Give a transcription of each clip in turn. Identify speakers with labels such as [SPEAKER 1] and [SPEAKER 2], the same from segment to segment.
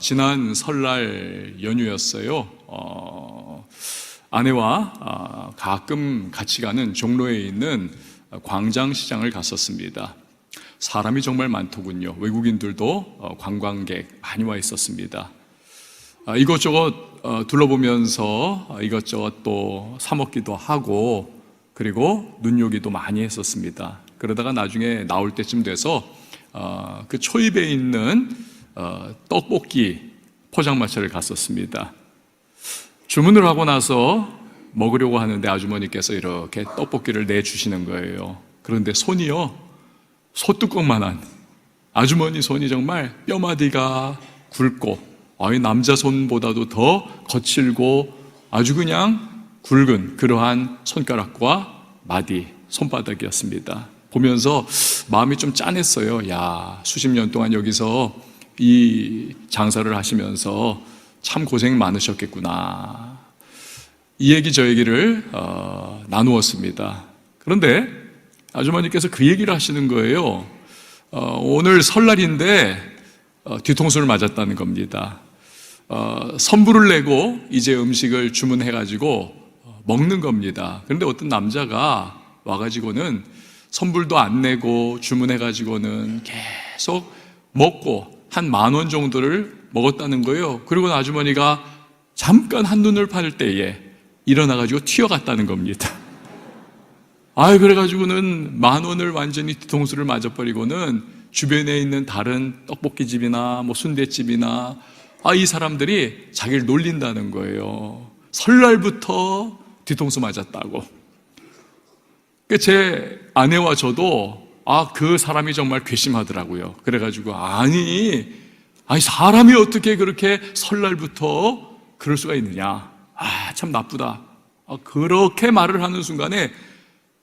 [SPEAKER 1] 지난 설날 연휴였어요. 아내와 가끔 같이 가는 종로에 있는 광장시장을 갔었습니다. 사람이 정말 많더군요. 외국인들도 관광객 많이 와 있었습니다. 이것저것 둘러보면서 이것저것 또 사 먹기도 하고, 그리고 눈요기도 많이 했었습니다. 그러다가 나중에 나올 때쯤 돼서 그 초입에 있는 떡볶이 포장마차를 갔었습니다. 주문을 하고 나서 먹으려고 하는데 아주머니께서 이렇게 떡볶이를 내주시는 거예요. 그런데 손이요, 소뚜껑만한, 아주머니 손이 정말 뼈마디가 굵고 남자 손보다도 더 거칠고 아주 그냥 굵은 그러한 손가락과 마디, 손바닥이었습니다. 보면서 마음이 좀 짠했어요. 야, 수십 년 동안 여기서 이 장사를 하시면서 참 고생 많으셨겠구나. 이 얘기 저 얘기를 나누었습니다. 그런데 아주머니께서 그 얘기를 하시는 거예요. 오늘 설날인데 뒤통수를 맞았다는 겁니다. 선불을 내고 이제 음식을 주문해가지고 먹는 겁니다. 그런데 어떤 남자가 와가지고는 선불도 안 내고 주문해가지고는 계속 먹고 한 10,000원 정도를 먹었다는 거예요. 그리고 아주머니가 잠깐 한눈을 팔 때에 일어나가지고 튀어갔다는 겁니다. 그래가지고는 10,000원을 완전히 뒤통수를 맞아버리고는 주변에 있는 다른 떡볶이집이나 순대집이나 이 사람들이 자기를 놀린다는 거예요. 설날부터 뒤통수 맞았다고. 제 아내와 저도 그 사람이 정말 괘씸하더라고요. 그래가지고 사람이 어떻게 그렇게 설날부터 그럴 수가 있느냐, 참 나쁘다, 그렇게 말을 하는 순간에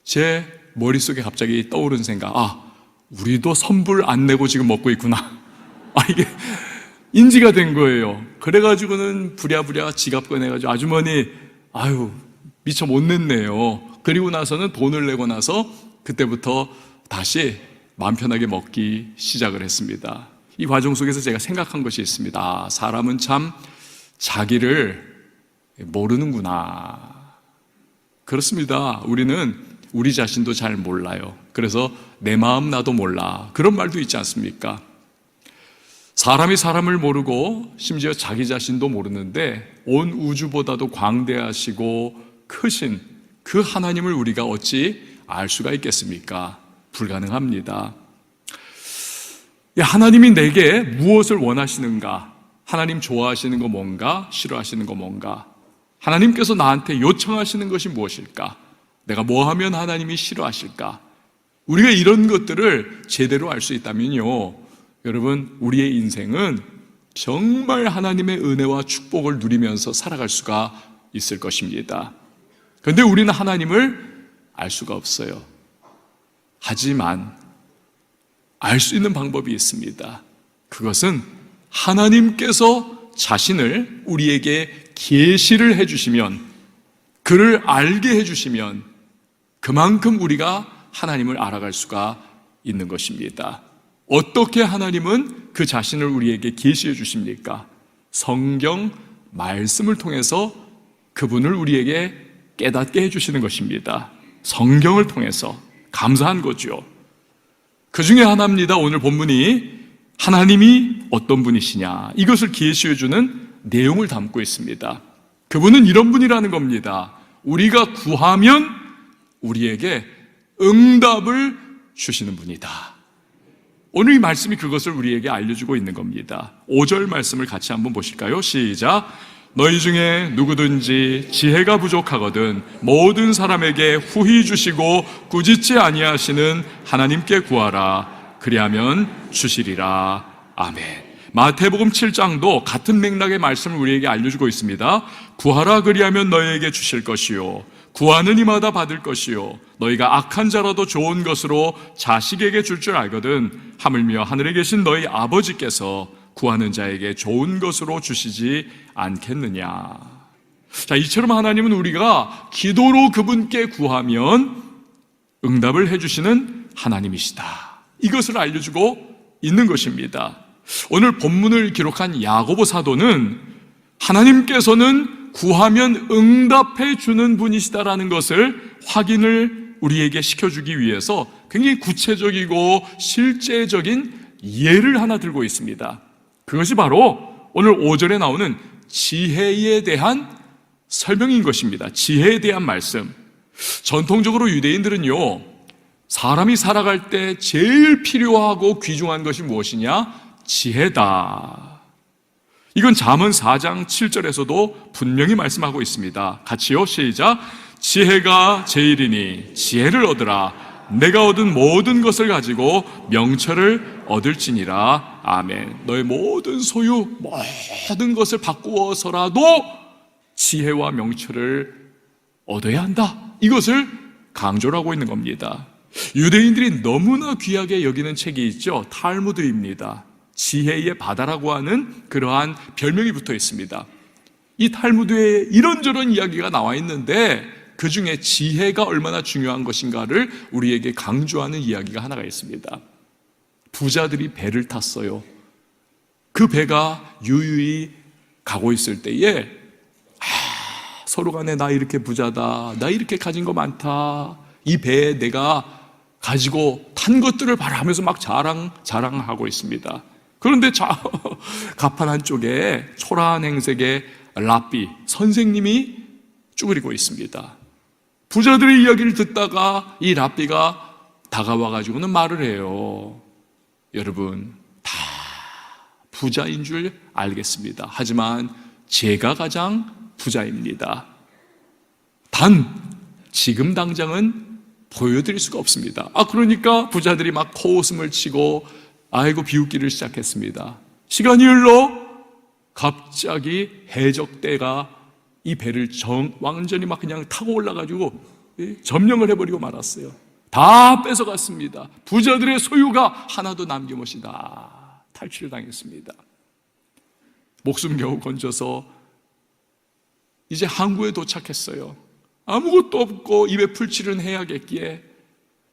[SPEAKER 1] 제 머릿속에 갑자기 떠오른 생각, 우리도 선불 안 내고 지금 먹고 있구나. 이게 인지가 된 거예요. 그래가지고는 부랴부랴 지갑 꺼내가지고 아주머니 미처 못 냈네요. 그리고 나서는 돈을 내고 나서 그때부터 다시 마음 편하게 먹기 시작을 했습니다. 이 과정 속에서 제가 생각한 것이 있습니다. 사람은 참 자기를 모르는구나. 그렇습니다. 우리는 우리 자신도 잘 몰라요. 그래서 내 마음 나도 몰라, 그런 말도 있지 않습니까? 사람이 사람을 모르고 심지어 자기 자신도 모르는데 온 우주보다도 광대하시고 크신 그 하나님을 우리가 어찌 알 수가 있겠습니까? 불가능합니다. 하나님이 내게 무엇을 원하시는가? 하나님 좋아하시는 거 뭔가? 싫어하시는 거 뭔가? 하나님께서 나한테 요청하시는 것이 무엇일까? 내가 뭐 하면 하나님이 싫어하실까? 우리가 이런 것들을 제대로 알 수 있다면요, 여러분, 우리의 인생은 정말 하나님의 은혜와 축복을 누리면서 살아갈 수가 있을 것입니다. 그런데 우리는 하나님을 알 수가 없어요. 하지만 알 수 있는 방법이 있습니다. 그것은 하나님께서 자신을 우리에게 계시를 해주시면, 그를 알게 해주시면 그만큼 우리가 하나님을 알아갈 수가 있는 것입니다. 어떻게 하나님은 그 자신을 우리에게 계시해 주십니까? 성경 말씀을 통해서 그분을 우리에게 깨닫게 해주시는 것입니다. 성경을 통해서. 감사한 거죠. 그 중에 하나입니다. 오늘 본문이 하나님이 어떤 분이시냐, 이것을 계시해 주는 내용을 담고 있습니다. 그분은 이런 분이라는 겁니다. 우리가 구하면 우리에게 응답을 주시는 분이다. 오늘 이 말씀이 그것을 우리에게 알려주고 있는 겁니다. 5절 말씀을 같이 한번 보실까요? 시작. 너희 중에 누구든지 지혜가 부족하거든 모든 사람에게 후히 주시고 꾸짖지 아니하시는 하나님께 구하라. 그리하면 주시리라. 아멘. 마태복음 7장도 같은 맥락의 말씀을 우리에게 알려주고 있습니다. 구하라, 그리하면 너희에게 주실 것이요, 구하는 이마다 받을 것이요, 너희가 악한 자라도 좋은 것으로 자식에게 줄 줄 알거든 하물며 하늘에 계신 너희 아버지께서 구하는 자에게 좋은 것으로 주시지 않겠느냐. 자, 이처럼 하나님은 우리가 기도로 그분께 구하면 응답을 해주시는 하나님이시다. 이것을 알려주고 있는 것입니다. 오늘 본문을 기록한 야고보 사도는 하나님께서는 구하면 응답해 주는 분이시다라는 것을 확인을 우리에게 시켜주기 위해서 굉장히 구체적이고 실제적인 예를 하나 들고 있습니다. 그것이 바로 오늘 5절에 나오는 지혜에 대한 설명인 것입니다. 지혜에 대한 말씀. 전통적으로 유대인들은요, 사람이 살아갈 때 제일 필요하고 귀중한 것이 무엇이냐? 지혜다. 이건 잠언 4장 7절에서도 분명히 말씀하고 있습니다. 같이요, 시작. 지혜가 제일이니 지혜를 얻으라. 내가 얻은 모든 것을 가지고 명철을 얻을지니라. 아멘. 너의 모든 소유, 모든 것을 바꾸어서라도 지혜와 명철을 얻어야 한다. 이것을 강조를 하고 있는 겁니다. 유대인들이 너무나 귀하게 여기는 책이 있죠. 탈무드입니다. 지혜의 바다라고 하는 그러한 별명이 붙어 있습니다. 이 탈무드에 이런저런 이야기가 나와 있는데 그 중에 지혜가 얼마나 중요한 것인가를 우리에게 강조하는 이야기가 하나가 있습니다. 부자들이 배를 탔어요. 그 배가 유유히 가고 있을 때에 서로 간에 나 이렇게 부자다, 나 이렇게 가진 거 많다, 이 배에 내가 가지고 탄 것들을 바라면서 막 자랑하고 있습니다. 그런데 가판 한쪽에 초라한 행색의 랍비 선생님이 쭈그리고 있습니다. 부자들의 이야기를 듣다가 이 랍비가 다가와가지고는 말을 해요. 여러분, 다 부자인 줄 알겠습니다. 하지만 제가 가장 부자입니다. 단 지금 당장은 보여드릴 수가 없습니다. 그러니까 부자들이 막 코웃음을 치고 아이고 비웃기를 시작했습니다. 시간이 흘러 갑자기 해적대가 이 배를 완전히 막 그냥 타고 올라가지고 점령을 해버리고 말았어요. 다 뺏어갔습니다. 부자들의 소유가 하나도 남김없이 다 탈취를 당했습니다. 목숨 겨우 건져서 이제 항구에 도착했어요. 아무것도 없고 입에 풀칠은 해야겠기에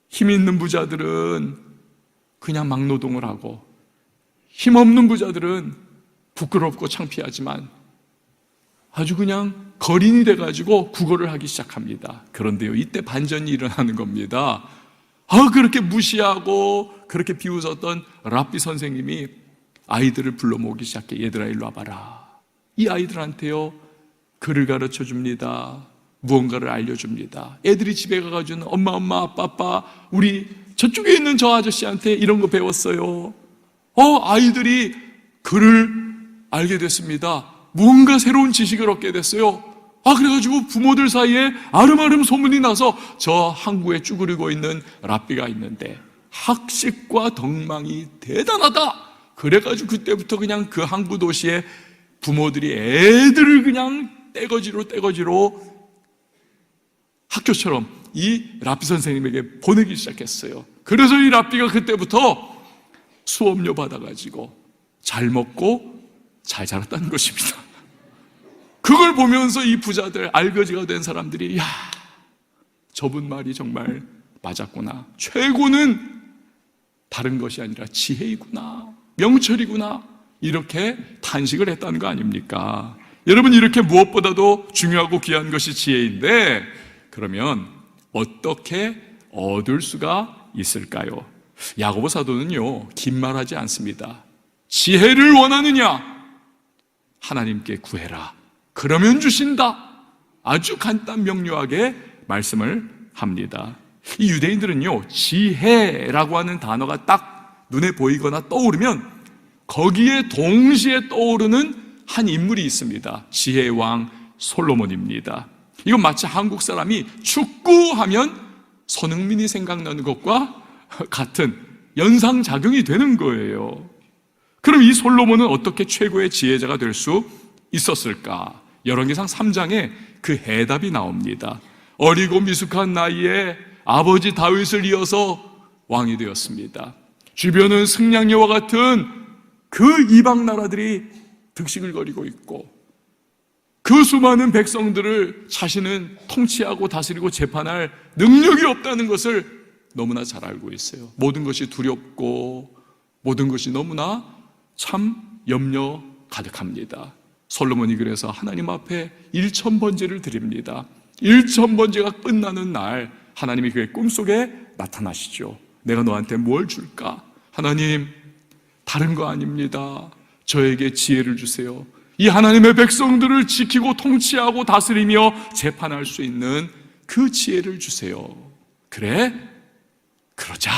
[SPEAKER 1] 힘 있는 부자들은 그냥 막노동을 하고 힘없는 부자들은 부끄럽고 창피하지만 아주 그냥 거린이 돼가지고 구걸을 하기 시작합니다. 그런데요, 이때 반전이 일어나는 겁니다. 그렇게 무시하고 그렇게 비웃었던 랍비 선생님이 아이들을 불러 모으기 시작해. 얘들아 일로 와봐라. 이 아이들한테요 글을 가르쳐 줍니다. 무언가를 알려줍니다. 애들이 집에 가가지고는 엄마 아빠 우리 저쪽에 있는 저 아저씨한테 이런 거 배웠어요. 아이들이 글을 알게 됐습니다. 무언가 새로운 지식을 얻게 됐어요. 그래가지고 부모들 사이에 아름아름 소문이 나서 저 항구에 쭈그리고 있는 랍비가 있는데 학식과 덕망이 대단하다. 그래가지고 그때부터 그냥 그 항구 도시에 부모들이 애들을 그냥 떼거지로 학교처럼 이 랍비 선생님에게 보내기 시작했어요. 그래서 이 랍비가 그때부터 수업료 받아가지고 잘 먹고 잘 자랐다는 것입니다. 그걸 보면서 이 부자들, 알거지가 된 사람들이 저분 말이 정말 맞았구나. 최고는 다른 것이 아니라 지혜이구나, 명철이구나, 이렇게 탄식을 했다는 거 아닙니까? 여러분, 이렇게 무엇보다도 중요하고 귀한 것이 지혜인데 그러면 어떻게 얻을 수가 있을까요? 야고보 사도는요 긴 말하지 않습니다. 지혜를 원하느냐? 하나님께 구해라. 그러면 주신다. 아주 간단 명료하게 말씀을 합니다. 이 유대인들은요 지혜라고 하는 단어가 딱 눈에 보이거나 떠오르면 거기에 동시에 떠오르는 한 인물이 있습니다. 지혜의 왕 솔로몬입니다. 이건 마치 한국 사람이 축구하면 손흥민이 생각나는 것과 같은 연상작용이 되는 거예요. 그럼 이 솔로몬은 어떻게 최고의 지혜자가 될 수 있었을까? 열왕기상 3장에 그 해답이 나옵니다. 어리고 미숙한 나이에 아버지 다윗을 이어서 왕이 되었습니다. 주변은 승냥이와 같은 그 이방 나라들이 득식을 거리고 있고 그 수많은 백성들을 자신은 통치하고 다스리고 재판할 능력이 없다는 것을 너무나 잘 알고 있어요. 모든 것이 두렵고 모든 것이 너무나 참 염려 가득합니다. 솔로몬이 그래서 하나님 앞에 1000번제를 드립니다. 1000번제가 끝나는 날 하나님이 그의 꿈속에 나타나시죠. 내가 너한테 뭘 줄까? 하나님, 다른 거 아닙니다. 저에게 지혜를 주세요. 이 하나님의 백성들을 지키고 통치하고 다스리며 재판할 수 있는 그 지혜를 주세요. 그래? 그러자.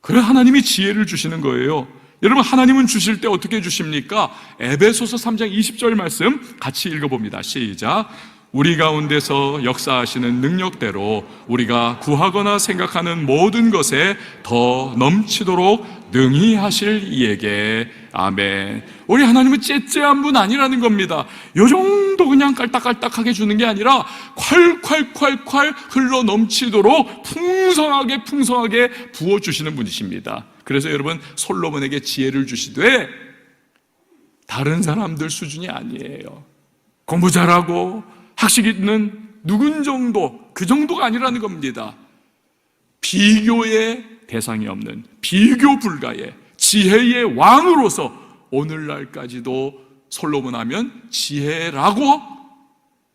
[SPEAKER 1] 그래, 하나님이 지혜를 주시는 거예요. 여러분, 하나님은 주실 때 어떻게 주십니까? 에베소서 3장 20절 말씀 같이 읽어봅니다. 시작. 우리 가운데서 역사하시는 능력대로 우리가 구하거나 생각하는 모든 것에 더 넘치도록 능히 하실 이에게 아멘. 우리 하나님은 째째한 분 아니라는 겁니다. 요 정도 그냥 깔딱깔딱하게 주는 게 아니라 콸콸콸콸 흘러 넘치도록 풍성하게 부어주시는 분이십니다. 그래서 여러분, 솔로몬에게 지혜를 주시되 다른 사람들 수준이 아니에요. 공부 잘하고 학식 있는 누군 정도, 그 정도가 아니라는 겁니다. 비교의 대상이 없는, 비교 불가의 지혜의 왕으로서 오늘날까지도 솔로몬 하면 지혜라고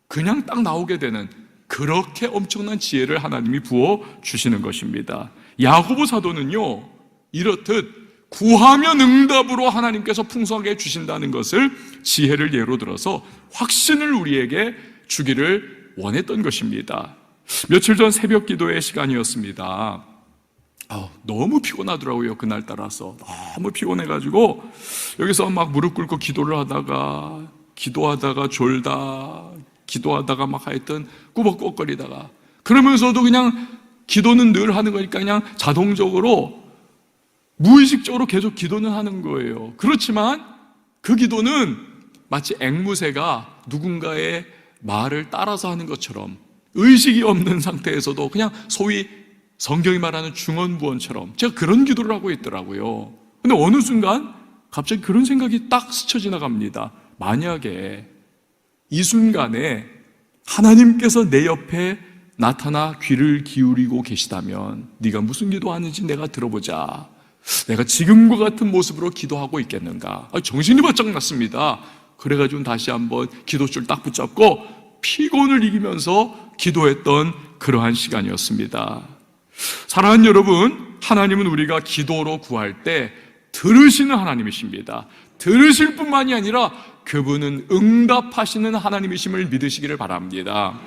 [SPEAKER 1] 그냥 딱 나오게 되는, 그렇게 엄청난 지혜를 하나님이 부어 주시는 것입니다. 야고보 사도는요, 이렇듯 구하면 응답으로 하나님께서 풍성하게 주신다는 것을 지혜를 예로 들어서 확신을 우리에게 주기를 원했던 것입니다. 며칠 전 새벽 기도의 시간이었습니다. 너무 피곤하더라고요. 그날따라서 너무 피곤해가지고 여기서 막 무릎 꿇고 기도를 하다가, 기도하다가 졸다, 기도하다가 막 하여튼 꾸벅꾸벅거리다가, 그러면서도 그냥 기도는 늘 하는 거니까 그냥 자동적으로 무의식적으로 계속 기도는 하는 거예요. 그렇지만 그 기도는 마치 앵무새가 누군가의 말을 따라서 하는 것처럼, 의식이 없는 상태에서도 그냥 소위 성경이 말하는 중언부언처럼 제가 그런 기도를 하고 있더라고요. 근데 어느 순간 갑자기 그런 생각이 딱 스쳐 지나갑니다. 만약에 이 순간에 하나님께서 내 옆에 나타나 귀를 기울이고 계시다면 네가 무슨 기도하는지 내가 들어보자. 내가 지금과 같은 모습으로 기도하고 있겠는가? 정신이 바짝 났습니다. 그래가지고 다시 한번 기도줄 딱 붙잡고 피곤을 이기면서 기도했던 그러한 시간이었습니다. 사랑하는 여러분, 하나님은 우리가 기도로 구할 때 들으시는 하나님이십니다. 들으실 뿐만이 아니라 그분은 응답하시는 하나님이심을 믿으시기를 바랍니다.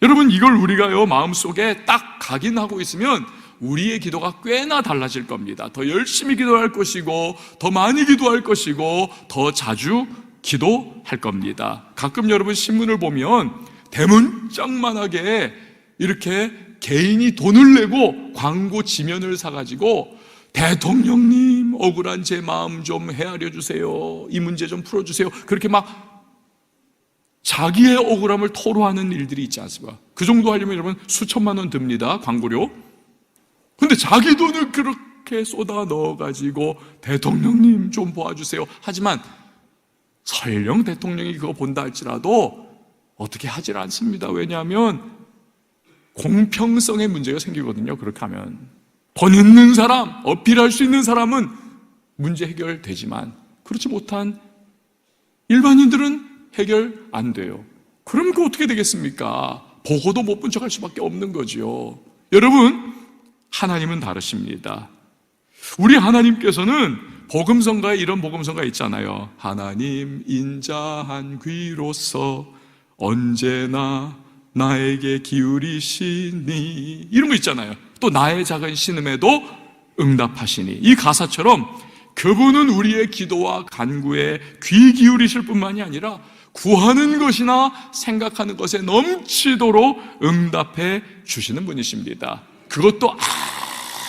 [SPEAKER 1] 여러분, 이걸 우리가요 마음속에 딱 각인하고 있으면 우리의 기도가 꽤나 달라질 겁니다. 더 열심히 기도할 것이고, 더 많이 기도할 것이고, 더 자주 기도할 겁니다. 가끔 여러분 신문을 보면 대문짝만하게 이렇게 개인이 돈을 내고 광고 지면을 사가지고 대통령님 억울한 제 마음 좀 헤아려 주세요, 이 문제 좀 풀어주세요, 그렇게 막 자기의 억울함을 토로하는 일들이 있지 않습니까? 그 정도 하려면 여러분 수천만 원 듭니다, 광고료. 근데 자기 돈을 그렇게 쏟아 넣어가지고 대통령님 좀 도와주세요. 하지만 설령 대통령이 그거 본다 할지라도 어떻게 하질 않습니다. 왜냐하면 공평성의 문제가 생기거든요. 그렇게 하면 돈 있는 사람, 어필할 수 있는 사람은 문제 해결되지만 그렇지 못한 일반인들은 해결 안 돼요. 그럼 그 어떻게 되겠습니까? 보고도 못 본 척할 수밖에 없는 거죠. 여러분, 하나님은 다르십니다. 우리 하나님께서는 복음성가에 이런 복음성가 있잖아요. 하나님 인자한 귀로서 언제나 나에게 기울이시니, 이런 거 있잖아요. 또 나의 작은 신음에도 응답하시니. 이 가사처럼 그분은 우리의 기도와 간구에 귀 기울이실 뿐만이 아니라 구하는 것이나 생각하는 것에 넘치도록 응답해 주시는 분이십니다. 그것도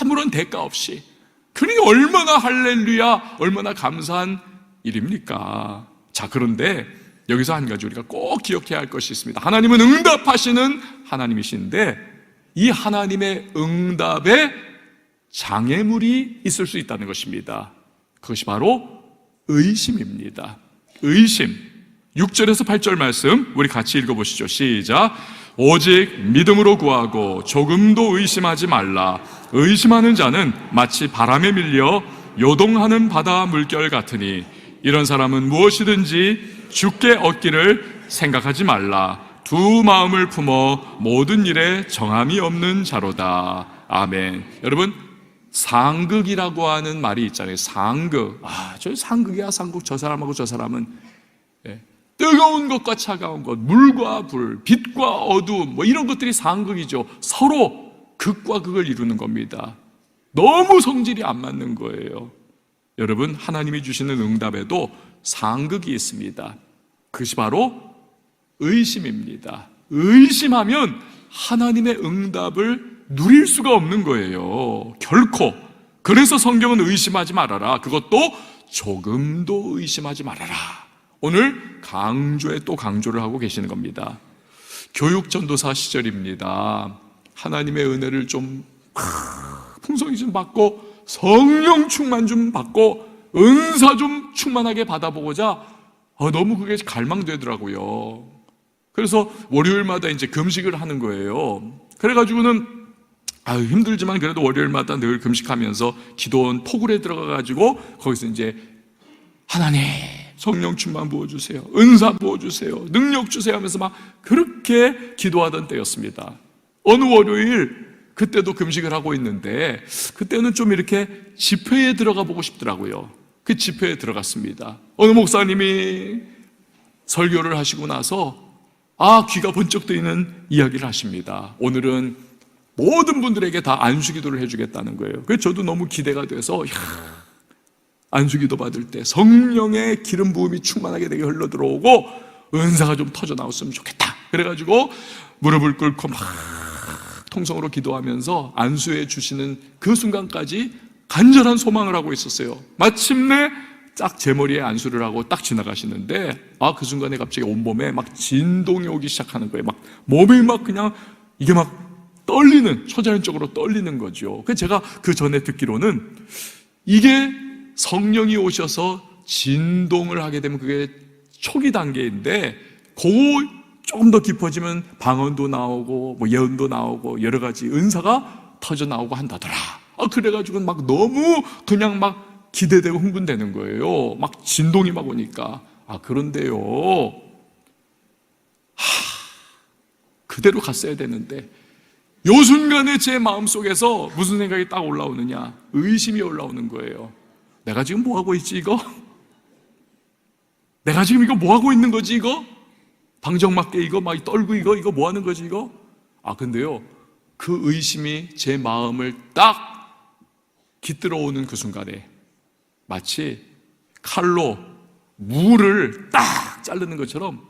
[SPEAKER 1] 아무런 대가 없이. 그러니 얼마나 할렐루야, 얼마나 감사한 일입니까? 자, 그런데 여기서 한 가지 우리가 꼭 기억해야 할 것이 있습니다. 하나님은 응답하시는 하나님이신데 이 하나님의 응답에 장애물이 있을 수 있다는 것입니다. 그것이 바로 의심입니다. 의심. 6절에서 8절 말씀 우리 같이 읽어보시죠. 시작. 오직 믿음으로 구하고 조금도 의심하지 말라. 의심하는 자는 마치 바람에 밀려 요동하는 바다 물결 같으니 이런 사람은 무엇이든지 주께 얻기를 생각하지 말라. 두 마음을 품어 모든 일에 정함이 없는 자로다. 아멘. 여러분, 상극이라고 하는 말이 있잖아요. 상극. 저 상극이야, 상극. 저 사람하고 저 사람은 뜨거운 것과 차가운 것, 물과 불, 빛과 어두움, 뭐 이런 것들이 상극이죠. 서로 극과 극을 이루는 겁니다. 너무 성질이 안 맞는 거예요. 여러분, 하나님이 주시는 응답에도 상극이 있습니다. 그것이 바로 의심입니다. 의심하면 하나님의 응답을 누릴 수가 없는 거예요. 결코. 그래서 성경은 의심하지 말아라. 그것도 조금도 의심하지 말아라. 오늘 강조에 또 강조를 하고 계시는 겁니다. 교육전도사 시절입니다. 하나님의 은혜를 좀 풍성히 좀 받고 성령 충만 좀 받고 은사 좀 충만하게 받아보고자 너무 그게 갈망되더라고요. 그래서 월요일마다 이제 금식을 하는 거예요. 그래가지고는 힘들지만 그래도 월요일마다 늘 금식하면서 기도원 포굴에 들어가가지고 거기서 이제 하나님 성령 충만 부어주세요, 은사 부어주세요, 능력 주세요 하면서 막 그렇게 기도하던 때였습니다. 어느 월요일 그때도 금식을 하고 있는데 그때는 좀 이렇게 집회에 들어가 보고 싶더라고요. 그 집회에 들어갔습니다. 어느 목사님이 설교를 하시고 나서 귀가 번쩍 뜨이는 이야기를 하십니다. 오늘은 모든 분들에게 다 안수기도를 해주겠다는 거예요. 그래서 저도 너무 기대가 돼서 안수기도 받을 때 성령의 기름 부음이 충만하게 내게 흘러들어오고 은사가 좀 터져 나왔으면 좋겠다. 그래가지고 무릎을 꿇고 막 통성으로 기도하면서 안수해 주시는 그 순간까지 간절한 소망을 하고 있었어요. 마침내 딱 제 머리에 안수를 하고 딱 지나가시는데 그 순간에 갑자기 온몸에 막 진동이 오기 시작하는 거예요. 막 몸이 막 그냥 이게 막 떨리는, 초자연적으로 떨리는 거죠. 그래서 제가 그 전에 듣기로는 이게 성령이 오셔서 진동을 하게 되면 그게 초기 단계인데 조금 더 깊어지면 방언도 나오고 뭐 예언도 나오고 여러 가지 은사가 터져 나오고 한다더라. 그래가지고 막 너무 그냥 막 기대되고 흥분되는 거예요. 막 진동이 막 오니까. 그런데요, 그대로 갔어야 되는데 요 순간에 제 마음속에서 무슨 생각이 딱 올라오느냐, 의심이 올라오는 거예요. 내가 지금 뭐하고 있지 이거? 내가 지금 이거 뭐하고 있는 거지 이거? 방정맞게 이거 막 떨고 이거 뭐하는 거지 이거? 근데요, 그 의심이 제 마음을 딱 깃들어 오는 그 순간에 마치 칼로 무를 딱 자르는 것처럼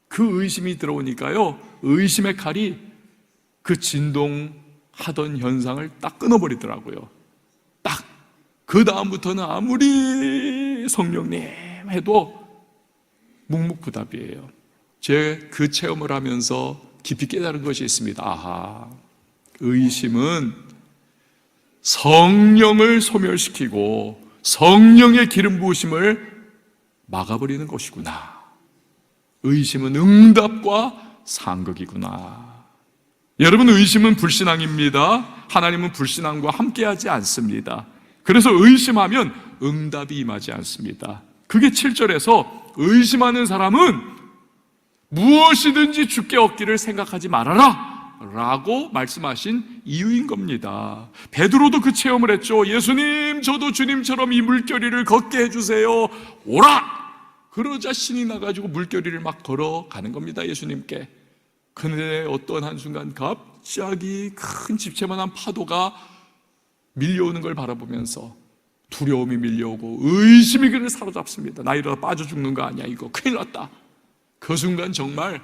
[SPEAKER 1] 그 의심이 들어오니까요, 의심의 칼이 그 진동하던 현상을 딱 끊어버리더라고요. 딱 그 다음부터는 아무리 성령님 해도 묵묵부답이에요. 제 그 체험을 하면서 깊이 깨달은 것이 있습니다. 의심은 성령을 소멸시키고 성령의 기름 부으심을 막아버리는 것이구나. 의심은 응답과 상극이구나. 여러분, 의심은 불신앙입니다. 하나님은 불신앙과 함께하지 않습니다. 그래서 의심하면 응답이 임하지 않습니다. 그게 7절에서 의심하는 사람은 무엇이든지 주께 얻기를 생각하지 말아라 라고 말씀하신 이유인 겁니다. 베드로도 그 체험을 했죠. 예수님, 저도 주님처럼 이 물결위를 걷게 해주세요. 오라! 그러자 신이 나가지고 물결위를 막 걸어가는 겁니다, 예수님께. 그런데 어떤 한순간 갑자기 큰 집채만한 파도가 밀려오는 걸 바라보면서 두려움이 밀려오고 의심이 그를 사로잡습니다. 나 이러다 빠져 죽는 거 아니야 이거, 큰일 났다. 그 순간 정말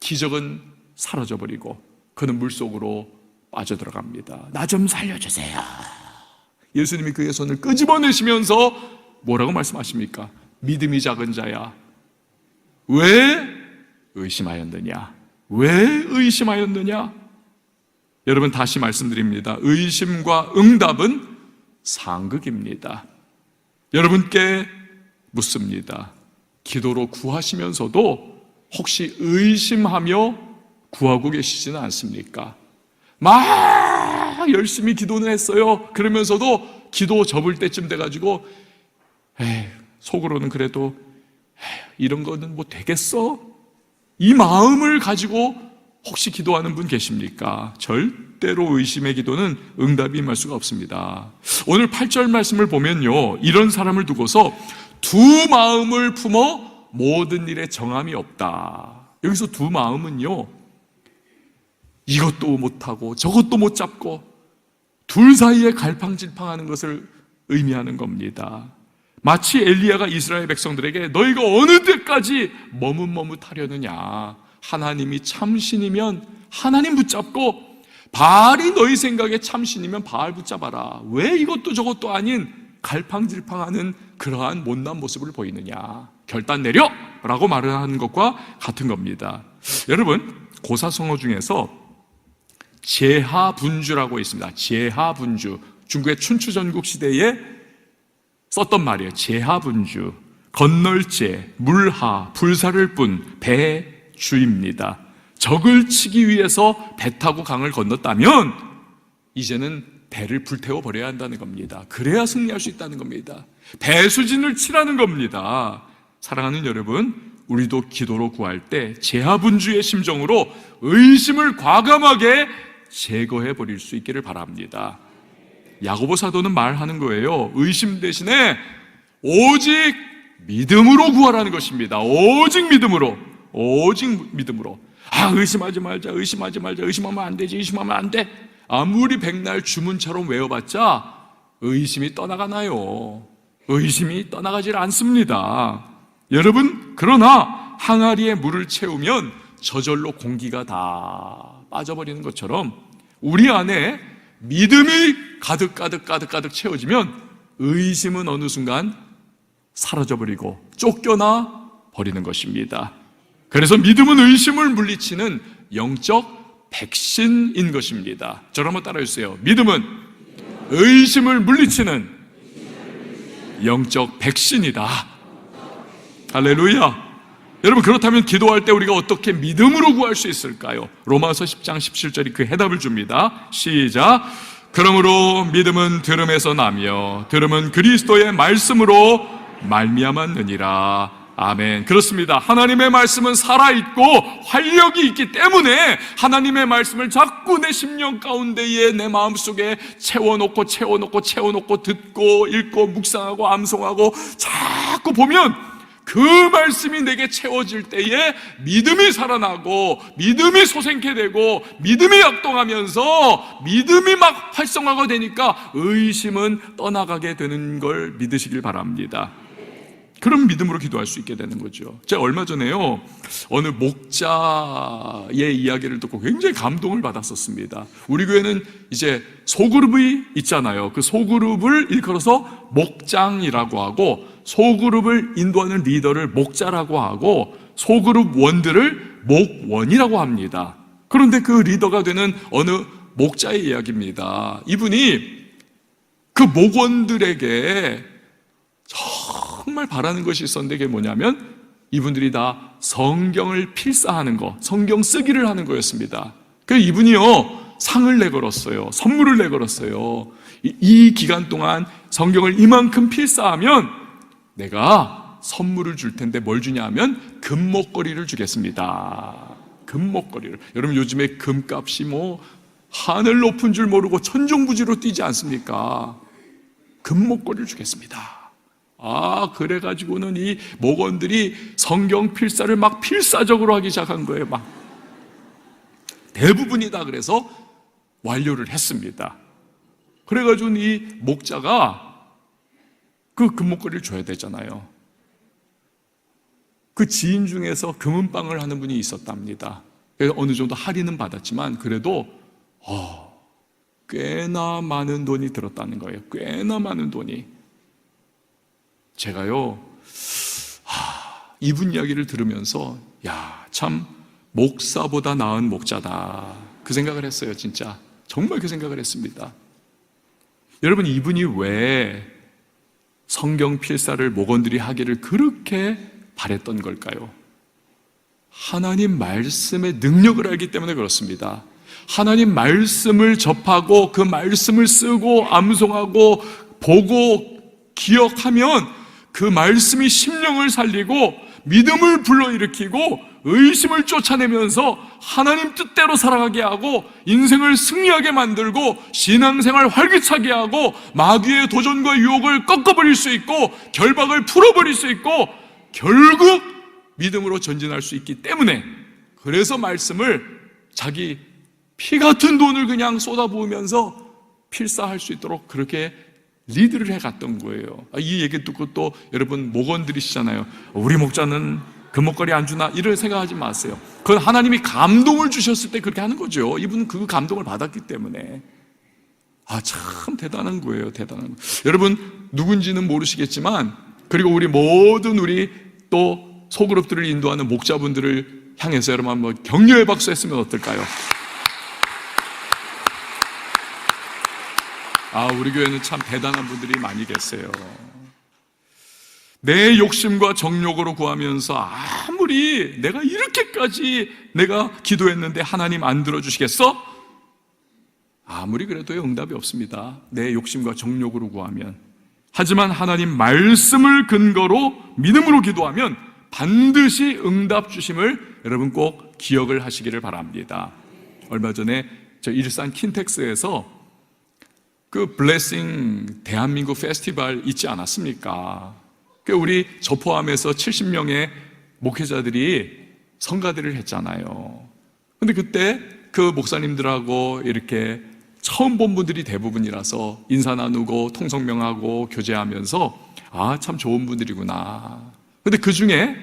[SPEAKER 1] 기적은 사라져버리고 그는 물속으로 빠져들어갑니다. 나 좀 살려주세요. 예수님이 그의 손을 끄집어내시면서 뭐라고 말씀하십니까? 믿음이 작은 자야, 왜 의심하였느냐? 왜 의심하였느냐? 여러분, 다시 말씀드립니다. 의심과 응답은 상극입니다. 여러분께 묻습니다. 기도로 구하시면서도 혹시 의심하며 구하고 계시지는 않습니까? 막 막 열심히 기도는 했어요. 그러면서도 기도 접을 때쯤 돼가지고 속으로는 그래도 이런 거는 뭐 되겠어? 이 마음을 가지고 혹시 기도하는 분 계십니까? 절대로 의심의 기도는 응답이 임할 수가 없습니다. 오늘 8절 말씀을 보면요, 이런 사람을 두고서 두 마음을 품어 모든 일에 정함이 없다. 여기서 두 마음은요, 이것도 못하고 저것도 못 잡고 둘 사이에 갈팡질팡하는 것을 의미하는 겁니다. 마치 엘리야가 이스라엘 백성들에게 너희가 어느 때까지 머뭇머뭇하려느냐, 하나님이 참신이면 하나님 붙잡고 바알이 너희 생각에 참신이면 바알 붙잡아라. 왜 이것도 저것도 아닌 갈팡질팡하는 그러한 못난 모습을 보이느냐, 결단 내려! 라고 말을 하는 것과 같은 겁니다. 여러분, 고사성어 중에서 제하분주라고 있습니다. 제하분주, 중국의 춘추전국 시대에 썼던 말이에요. 제하분주, 건널제, 물하, 불사를 뿐, 배주입니다. 적을 치기 위해서 배 타고 강을 건넜다면 이제는 배를 불태워 버려야 한다는 겁니다. 그래야 승리할 수 있다는 겁니다. 배수진을 치라는 겁니다. 사랑하는 여러분, 우리도 기도로 구할 때 제하분주의 심정으로 의심을 과감하게 제거해 버릴 수 있기를 바랍니다. 야고보 사도는 말하는 거예요. 의심 대신에 오직 믿음으로 구하라는 것입니다. 오직 믿음으로. 오직 믿음으로. 의심하지 말자, 의심하지 말자, 의심하면 안 되지, 의심하면 안 돼. 아무리 백날 주문처럼 외워봤자 의심이 떠나가나요? 의심이 떠나가질 않습니다. 여러분, 그러나 항아리에 물을 채우면 저절로 공기가 다 빠져버리는 것처럼 우리 안에 믿음이 가득 채워지면 의심은 어느 순간 사라져버리고 쫓겨나 버리는 것입니다. 그래서 믿음은 의심을 물리치는 영적 백신인 것입니다. 저를 한번 따라해주세요. 믿음은 의심을 물리치는 영적 백신이다. 할렐루야. 여러분, 그렇다면 기도할 때 우리가 어떻게 믿음으로 구할 수 있을까요? 로마서 10장 17절이 그 해답을 줍니다. 시작. 그러므로 믿음은 들음에서 나며 들음은 그리스도의 말씀으로 말미암았느니라. 아멘. 그렇습니다. 하나님의 말씀은 살아있고 활력이 있기 때문에 하나님의 말씀을 자꾸 내 심령 가운데에 내 마음속에 채워놓고 듣고 읽고 묵상하고 암송하고 자꾸 보면 그 말씀이 내게 채워질 때에 믿음이 살아나고 믿음이 솟게 되고 믿음이 역동하면서 믿음이 막 활성화가 되니까 의심은 떠나가게 되는 걸 믿으시길 바랍니다. 그럼 믿음으로 기도할 수 있게 되는 거죠. 제가 얼마 전에요, 어느 목자의 이야기를 듣고 굉장히 감동을 받았었습니다. 우리 교회는 이제 소그룹이 있잖아요. 그 소그룹을 일컬어서 목장이라고 하고, 소그룹을 인도하는 리더를 목자라고 하고, 소그룹 원들을 목원이라고 합니다. 그런데 그 리더가 되는 어느 목자의 이야기입니다. 이분이 그 목원들에게 정말 바라는 것이 있었는데, 그게 뭐냐면 이분들이 다 성경을 필사하는 거, 성경 쓰기를 하는 거였습니다. 그래서 이분이요, 상을 내걸었어요. 선물을 내걸었어요. 이 기간 동안 성경을 이만큼 필사하면 내가 선물을 줄 텐데 뭘 주냐 하면 금목걸이를 주겠습니다. 금목걸이를. 여러분, 요즘에 금값이 뭐 하늘 높은 줄 모르고 천정부지로 뛰지 않습니까? 금목걸이를 주겠습니다. 그래가지고는 이 목원들이 성경 필사를 막 필사적으로 하기 시작한 거예요. 막 대부분이 다 그래서 완료를 했습니다. 그래가지고 이 목자가 그 금목걸이를 줘야 되잖아요. 그 지인 중에서 금은방을 하는 분이 있었답니다. 그래서 어느 정도 할인은 받았지만 그래도 꽤나 많은 돈이 들었다는 거예요. 꽤나 많은 돈이. 제가요, 이분 이야기를 들으면서 참 목사보다 나은 목자다, 그 생각을 했어요. 진짜 정말 그 생각을 했습니다. 여러분, 이분이 왜 성경 필사를 목원들이 하기를 그렇게 바랬던 걸까요? 하나님 말씀의 능력을 알기 때문에 그렇습니다. 하나님 말씀을 접하고 그 말씀을 쓰고 암송하고 보고 기억하면 그 말씀이 심령을 살리고 믿음을 불러일으키고 의심을 쫓아내면서 하나님 뜻대로 살아가게 하고 인생을 승리하게 만들고 신앙생활 활기차게 하고 마귀의 도전과 유혹을 꺾어버릴 수 있고 결박을 풀어버릴 수 있고 결국 믿음으로 전진할 수 있기 때문에, 그래서 말씀을 자기 피 같은 돈을 그냥 쏟아부으면서 필사할 수 있도록 그렇게 리드를 해갔던 거예요. 이 얘기 듣고 또 여러분 목원들이시잖아요. 우리 목자는 금목걸이 안 주나 이런 생각하지 마세요. 그건 하나님이 감동을 주셨을 때 그렇게 하는 거죠. 이분은 그 감동을 받았기 때문에. 참 대단한 거예요. 대단한 거. 여러분 누군지는 모르시겠지만, 그리고 우리 모든 우리 또 소그룹들을 인도하는 목자분들을 향해서 여러분 한번 격려의 박수 했으면 어떨까요? 우리 교회는 참 대단한 분들이 많이 계세요. 내 욕심과 정욕으로 구하면서 아무리 내가 이렇게까지 내가 기도했는데 하나님 안 들어주시겠어? 아무리 그래도 응답이 없습니다. 내 욕심과 정욕으로 구하면. 하지만 하나님 말씀을 근거로 믿음으로 기도하면 반드시 응답 주심을 여러분 꼭 기억을 하시기를 바랍니다. 얼마 전에 저 일산 킨텍스에서 그 블레싱 대한민국 페스티벌 있지 않았습니까? 우리 저 포함해서 70명의 목회자들이 성가대를 했잖아요. 근데 그때 그 목사님들하고 이렇게 처음 본 분들이 대부분이라서 인사 나누고 통성명하고 교제하면서 참 좋은 분들이구나. 근데 그 중에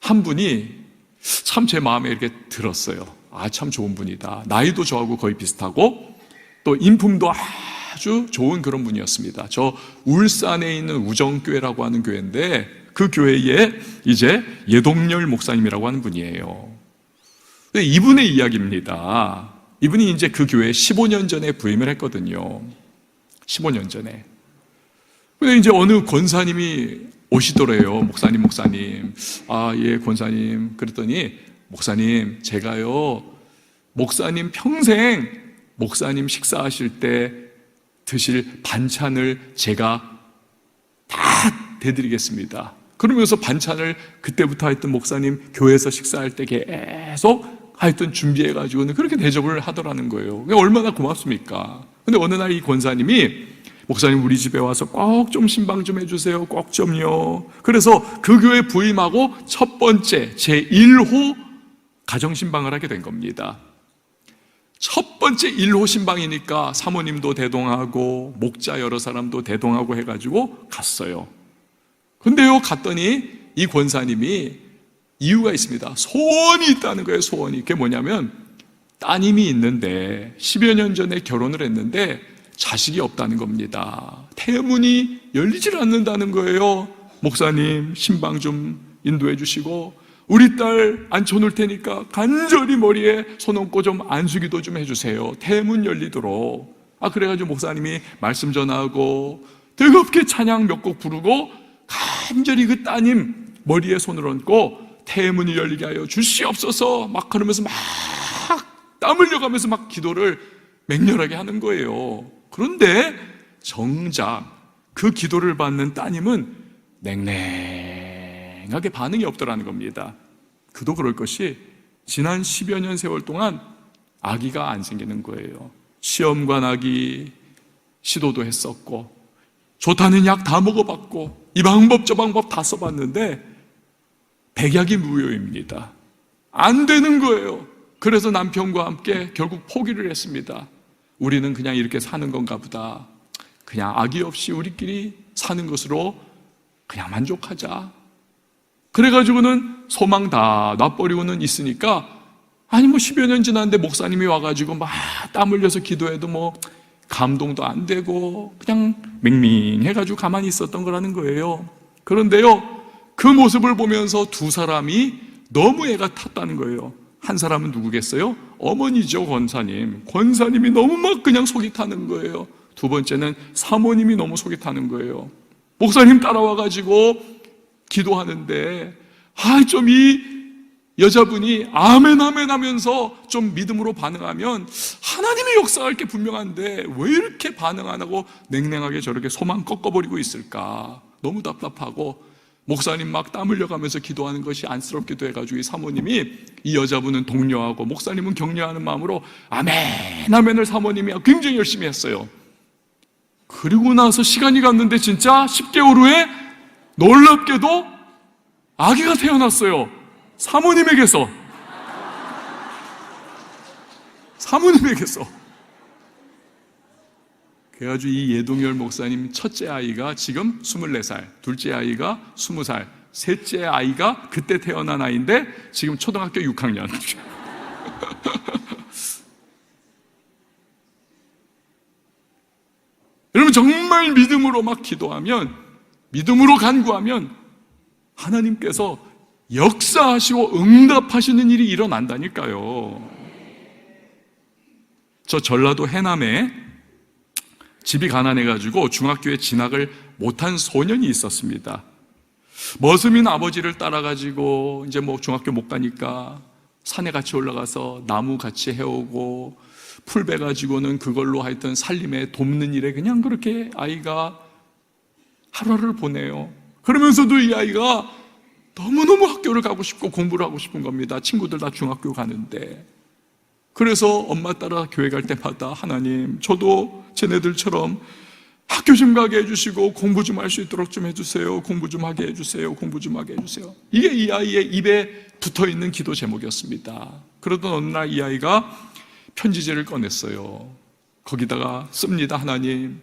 [SPEAKER 1] 한 분이 참 제 마음에 이렇게 들었어요. 참 좋은 분이다. 나이도 저하고 거의 비슷하고 또 인품도 아주 좋은 그런 분이었습니다. 저 울산에 있는 우정교회라고 하는 교회인데 그 교회에 이제 예동열 목사님이라고 하는 분이에요. 이분의 이야기입니다. 이분이 이제 그 교회에 15년 전에 부임을 했거든요. 15년 전에. 근데 이제 어느 권사님이 오시더래요. 목사님. 예, 권사님. 그랬더니, 목사님, 제가요, 목사님 평생 목사님 식사하실 때 드실 반찬을 제가 다 대드리겠습니다. 그러면서 반찬을 그때부터 하여튼 목사님 교회에서 식사할 때 계속 하여튼 준비해가지고는 그렇게 대접을 하더라는 거예요. 얼마나 고맙습니까? 근데 어느 날 이 권사님이, 목사님 우리 집에 와서 꼭 좀 신방 좀 해주세요. 꼭 좀요. 그래서 그 교회 부임하고 첫 번째 제1호 가정신방을 하게 된 겁니다. 첫 번째 1호 신방이니까 사모님도 대동하고 목자 여러 사람도 대동하고 해가지고 갔어요. 근데요, 갔더니 이 권사님이 이유가 있습니다. 소원이 있다는 거예요. 소원이. 그게 뭐냐면 따님이 있는데 10여 년 전에 결혼을 했는데 자식이 없다는 겁니다. 태문이 열리질 않는다는 거예요. 목사님 신방 좀 인도해 주시고 우리 딸 앉혀놓을 테니까 간절히 머리에 손 얹고 좀 안수기도 좀 해주세요. 태문 열리도록. 그래가지고 목사님이 말씀 전하고 뜨겁게 찬양 몇 곡 부르고 간절히 그 따님 머리에 손을 얹고 태문이 열리게 하여 주시옵소서 막 그러면서 막 땀 흘려가면서 막 기도를 맹렬하게 하는 거예요. 그런데 정작 그 기도를 받는 따님은 냉랭하게 반응이 없더라는 겁니다. 그도 그럴 것이 지난 10여 년 세월 동안 아기가 안 생기는 거예요. 시험관 아기 시도도 했었고 좋다는 약 다 먹어봤고 이 방법 저 방법 다 써봤는데 백약이 무효입니다. 안 되는 거예요. 그래서 남편과 함께 결국 포기를 했습니다. 우리는 그냥 이렇게 사는 건가 보다. 그냥 아기 없이 우리끼리 사는 것으로 그냥 만족하자. 그래가지고는 소망 다 놔버리고는 있으니까 뭐 10여 년 지났는데 목사님이 와가지고 막 땀 흘려서 기도해도 뭐 감동도 안 되고 그냥 맹맹해가지고 가만히 있었던 거라는 거예요. 그런데요, 그 모습을 보면서 두 사람이 너무 애가 탔다는 거예요. 한 사람은 누구겠어요? 어머니죠, 권사님. 권사님이 너무 막 그냥 속이 타는 거예요. 두 번째는 사모님이 너무 속이 타는 거예요. 목사님 따라와가지고 기도하는데 좀 이 여자분이 아멘 아멘 하면서 좀 믿음으로 반응하면 하나님의 역사할 게 분명한데 왜 이렇게 반응 안 하고 냉랭하게 저렇게 소망 꺾어버리고 있을까? 너무 답답하고 목사님 막 땀 흘려가면서 기도하는 것이 안쓰럽기도 해가지고 이 사모님이 이 여자분은 독려하고 목사님은 격려하는 마음으로 아멘 아멘을 사모님이 굉장히 열심히 했어요. 그리고 나서 시간이 갔는데 진짜 10개월 후에 놀랍게도 아기가 태어났어요. 사모님에게서. 그래가지고 이 예동열 목사님 첫째 아이가 지금 24살, 둘째 아이가 20살, 셋째 아이가 그때 태어난 아이인데 지금 초등학교 6학년. 여러분 정말 믿음으로 막 기도하면, 믿음으로 간구하면 하나님께서 역사하시고 응답하시는 일이 일어난다니까요. 저 전라도 해남에 집이 가난해가지고 중학교에 진학을 못한 소년이 있었습니다. 머슴인 아버지를 따라가지고 이제 뭐 중학교 못 가니까 산에 같이 올라가서 나무 같이 해오고 풀 베가지고는 그걸로 하여튼 살림에 돕는 일에 그냥 그렇게 아이가 하루하루를 보내요. 그러면서도 이 아이가 너무너무 학교를 가고 싶고 공부를 하고 싶은 겁니다. 친구들 다 중학교 가는데. 그래서 엄마 따라 교회 갈 때마다 하나님, 저도 쟤네들처럼 학교 좀 가게 해주시고 공부 좀 할 수 있도록 좀 해주세요. 공부 좀 하게 해주세요. 공부 좀 하게 해주세요. 이게 이 아이의 입에 붙어있는 기도 제목이었습니다. 그러던 어느 날 이 아이가 편지지를 꺼냈어요. 거기다가 씁니다. 하나님,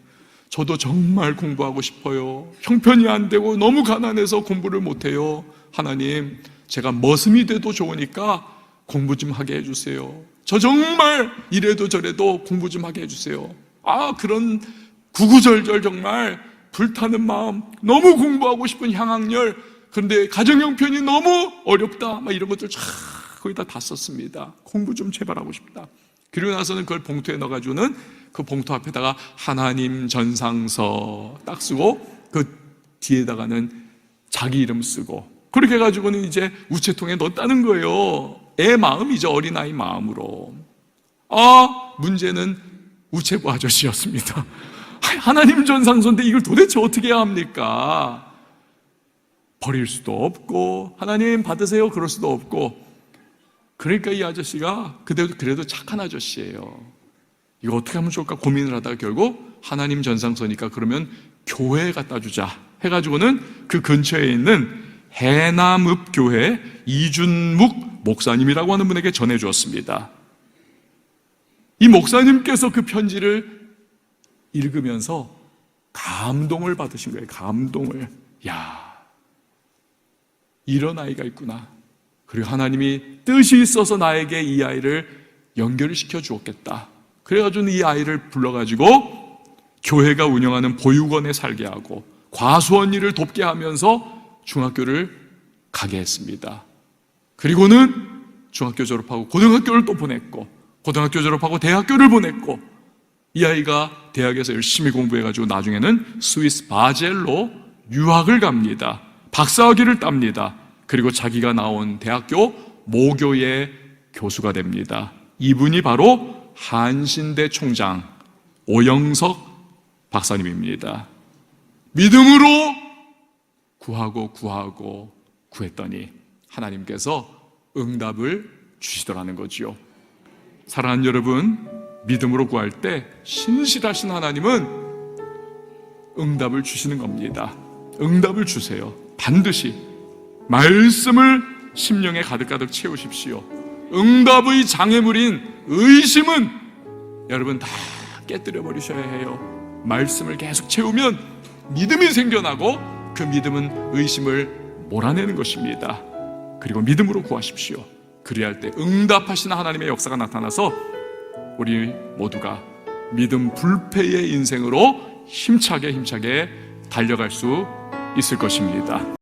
[SPEAKER 1] 저도 정말 공부하고 싶어요. 형편이 안 되고 너무 가난해서 공부를 못해요. 하나님, 제가 머슴이 돼도 좋으니까 공부 좀 하게 해주세요. 저 정말 이래도 저래도 공부 좀 하게 해주세요. 그런 구구절절 정말 불타는 마음, 너무 공부하고 싶은 향학열, 그런데 가정 형편이 너무 어렵다, 막 이런 것들 거기다 다 썼습니다. 공부 좀 제발 하고 싶다. 그리고 나서는 그걸 봉투에 넣어가지고는 그 봉투 앞에다가 하나님 전상서 딱 쓰고 그 뒤에다가는 자기 이름 쓰고 그렇게 해가지고는 이제 우체통에 넣었다는 거예요. 애 마음이죠. 어린아이 마음으로. 문제는 우체부 아저씨였습니다. 하나님 전상서인데 이걸 도대체 어떻게 해야 합니까? 버릴 수도 없고 하나님 받으세요 그럴 수도 없고. 그러니까 이 아저씨가 그래도 착한 아저씨예요. 이거 어떻게 하면 좋을까 고민을 하다가 결국 하나님 전상서니까 그러면 교회에 갖다 주자 해가지고는 그 근처에 있는 해남읍교회 이준묵 목사님이라고 하는 분에게 전해주었습니다. 이 목사님께서 그 편지를 읽으면서 감동을 받으신 거예요. 감동을. 이런 아이가 있구나. 그리고 하나님이 뜻이 있어서 나에게 이 아이를 연결을 시켜 주었겠다. 그래가지고 이 아이를 불러가지고 교회가 운영하는 보육원에 살게 하고 과수원 일을 돕게 하면서 중학교를 가게 했습니다. 그리고는 중학교 졸업하고 고등학교를 또 보냈고 고등학교 졸업하고 대학교를 보냈고 이 아이가 대학에서 열심히 공부해가지고 나중에는 스위스 바젤로 유학을 갑니다. 박사학위를 땁니다. 그리고 자기가 나온 대학교 모교의 교수가 됩니다. 이분이 바로 한신대 총장 오영석 박사님입니다. 믿음으로 구하고 구했더니 하나님께서 응답을 주시더라는 거지요. 사랑하는 여러분, 믿음으로 구할 때 신실하신 하나님은 응답을 주시는 겁니다. 응답을 주세요. 반드시 말씀을 심령에 가득가득 채우십시오. 응답의 장애물인 의심은 여러분 다 깨뜨려 버리셔야 해요. 말씀을 계속 채우면 믿음이 생겨나고 그 믿음은 의심을 몰아내는 것입니다. 그리고 믿음으로 구하십시오. 그리할 때 응답하시는 하나님의 역사가 나타나서 우리 모두가 믿음 불패의 인생으로 힘차게 달려갈 수 있을 것입니다.